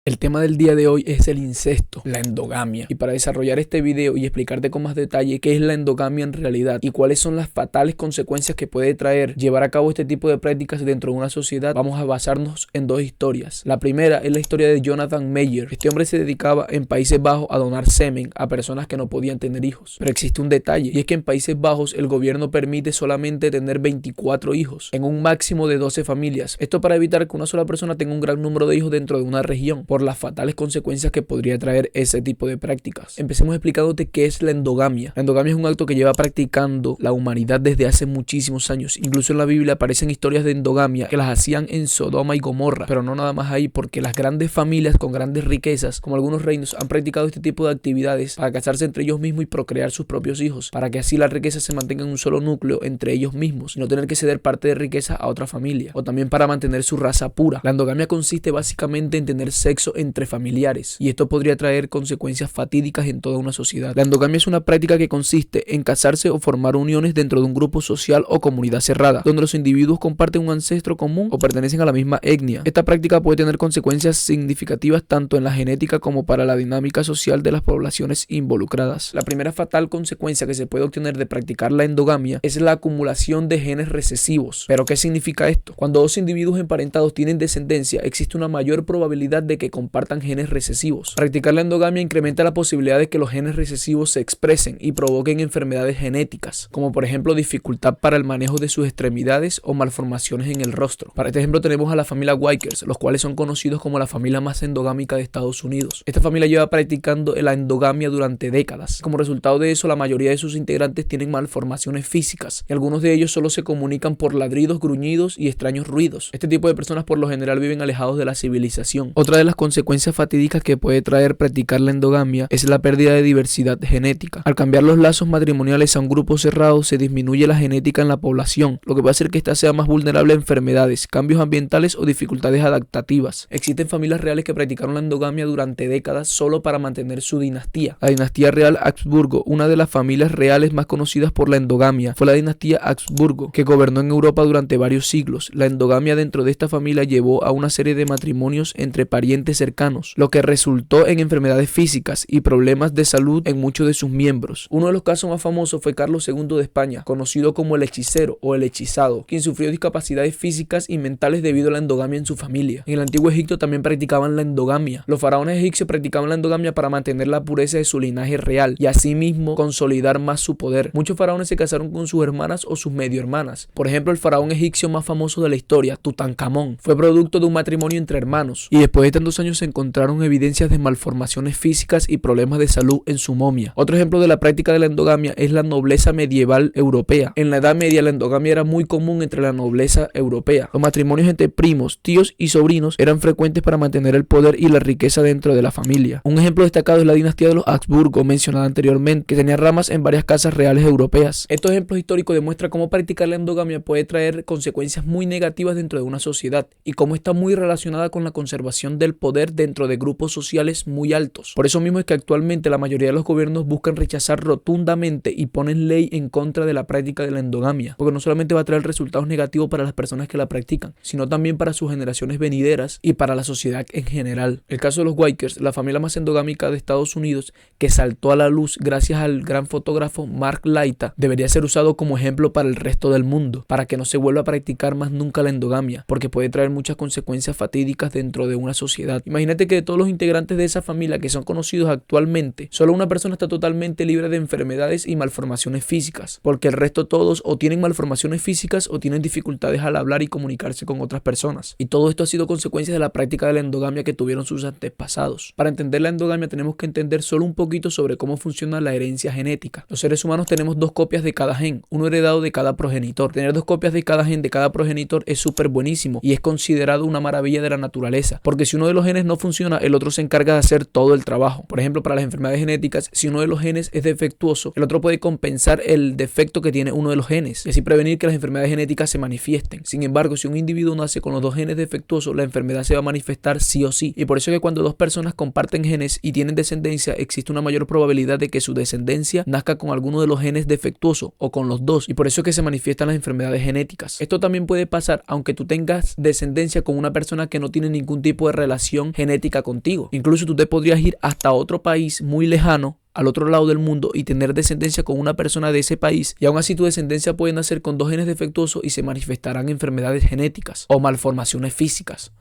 El tema del día de hoy es el incesto, la endogamia. Y para desarrollar este video y explicarte con más detalle qué es la endogamia en realidad y cuáles son las fatales consecuencias que puede traer llevar a cabo este tipo de prácticas dentro de una sociedad, vamos a basarnos en dos historias. La primera es la historia de Jonathan Meyer. Este hombre se dedicaba en Países Bajos a donar semen a personas que no podían tener hijos. Pero existe un detalle, y es que en Países Bajos el gobierno permite solamente tener 24 hijos en un máximo de 12 familias. Esto para evitar que una sola persona tenga un gran número de hijos dentro de una región, por las fatales consecuencias que podría traer ese tipo de prácticas. Empecemos explicándote qué es la endogamia. La endogamia es un acto que lleva practicando la humanidad desde hace muchísimos años. Incluso en la Biblia aparecen historias de endogamia que las hacían en Sodoma y Gomorra, pero no nada más ahí, porque las grandes familias con grandes riquezas, como algunos reinos, han practicado este tipo de actividades para casarse entre ellos mismos y procrear sus propios hijos, para que así la riqueza se mantenga en un solo núcleo entre ellos mismos y no tener que ceder parte de riqueza a otra familia, o también para mantener su raza pura. La endogamia consiste básicamente en tener sexo entre familiares, y esto podría traer consecuencias fatídicas en toda una sociedad. La endogamia es una práctica que consiste en casarse o formar uniones dentro de un grupo social o comunidad cerrada, donde los individuos comparten un ancestro común o pertenecen a la misma etnia. Esta práctica puede tener consecuencias significativas tanto en la genética como para la dinámica social de las poblaciones involucradas. La primera fatal consecuencia que se puede obtener de practicar la endogamia es la acumulación de genes recesivos. ¿Pero qué significa esto? Cuando dos individuos emparentados tienen descendencia, existe una mayor probabilidad de que compartan genes recesivos. Practicar la endogamia incrementa la posibilidad de que los genes recesivos se expresen y provoquen enfermedades genéticas, como por ejemplo dificultad para el manejo de sus extremidades o malformaciones en el rostro. Para este ejemplo tenemos a la familia Wakers, los cuales son conocidos como la familia más endogámica de Estados Unidos. Esta familia lleva practicando la endogamia durante décadas. Como resultado de eso, la mayoría de sus integrantes tienen malformaciones físicas y algunos de ellos solo se comunican por ladridos, gruñidos y extraños ruidos. Este tipo de personas por lo general viven alejados de la civilización. Otra de las consecuencias fatídicas que puede traer practicar la endogamia es la pérdida de diversidad genética. Al cambiar los lazos matrimoniales a un grupo cerrado, se disminuye la genética en la población, lo que va a hacer que ésta sea más vulnerable a enfermedades, cambios ambientales o dificultades adaptativas. Existen familias reales que practicaron la endogamia durante décadas solo para mantener su dinastía. La dinastía real Habsburgo, una de las familias reales más conocidas por la endogamia, fue la dinastía Habsburgo, que gobernó en Europa durante varios siglos. La endogamia dentro de esta familia llevó a una serie de matrimonios entre parientes cercanos, lo que resultó en enfermedades físicas y problemas de salud en muchos de sus miembros. Uno de los casos más famosos fue Carlos II de España, conocido como el hechicero o el hechizado, quien sufrió discapacidades físicas y mentales debido a la endogamia en su familia. En el antiguo Egipto también practicaban la endogamia. Los faraones egipcios practicaban la endogamia para mantener la pureza de su linaje real y asimismo consolidar más su poder. Muchos faraones se casaron con sus hermanas o sus medio hermanas. Por ejemplo, el faraón egipcio más famoso de la historia, Tutankamón, fue producto de un matrimonio entre hermanos, y después de tantos años se encontraron evidencias de malformaciones físicas y problemas de salud en su momia. Otro ejemplo de la práctica de la endogamia es la nobleza medieval europea. En la Edad Media la endogamia era muy común entre la nobleza europea. Los matrimonios entre primos, tíos y sobrinos eran frecuentes para mantener el poder y la riqueza dentro de la familia. Un ejemplo destacado es la dinastía de los Habsburgo mencionada anteriormente, que tenía ramas en varias casas reales europeas. Estos ejemplos históricos demuestran cómo practicar la endogamia puede traer consecuencias muy negativas dentro de una sociedad y cómo está muy relacionada con la conservación del poder dentro de grupos sociales muy altos. Por eso mismo es que actualmente la mayoría de los gobiernos buscan rechazar rotundamente y ponen ley en contra de la práctica de la endogamia, porque no solamente va a traer resultados negativos para las personas que la practican, sino también para sus generaciones venideras y para la sociedad en general. El caso de los Wakers, la familia más endogámica de Estados Unidos, que saltó a la luz gracias al gran fotógrafo Mark Laita, debería ser usado como ejemplo para el resto del mundo, para que no se vuelva a practicar más nunca la endogamia, porque puede traer muchas consecuencias fatídicas dentro de una sociedad. Imagínate que de todos los integrantes de esa familia que son conocidos actualmente, solo una persona está totalmente libre de enfermedades y malformaciones físicas, porque el resto todos o tienen malformaciones físicas o tienen dificultades al hablar y comunicarse con otras personas. Y todo esto ha sido consecuencia de la práctica de la endogamia que tuvieron sus antepasados. Para entender la endogamia tenemos que entender solo un poquito sobre cómo funciona la herencia genética. Los seres humanos tenemos dos copias de cada gen, uno heredado de cada progenitor. Tener dos copias de cada gen de cada progenitor es súper buenísimo y es considerado una maravilla de la naturaleza, porque si uno de los genes no funciona, el otro se encarga de hacer todo el trabajo. Por ejemplo, para las enfermedades genéticas, si uno de los genes es defectuoso, el otro puede compensar el defecto que tiene uno de los genes y así prevenir que las enfermedades genéticas se manifiesten. Sin embargo, si un individuo nace con los dos genes defectuosos, la enfermedad se va a manifestar sí o sí. Y por eso es que cuando dos personas comparten genes y tienen descendencia, existe una mayor probabilidad de que su descendencia nazca con alguno de los genes defectuosos o con los dos. Y por eso es que se manifiestan las enfermedades genéticas. Esto también puede pasar aunque tú tengas descendencia con una persona que no tiene ningún tipo de relación información genética contigo. Incluso tú te podrías ir hasta otro país muy lejano, al otro lado del mundo, y tener descendencia con una persona de ese país, y aún así tu descendencia puede nacer con 2 genes defectuosos y se manifestarán enfermedades genéticas o malformaciones físicas.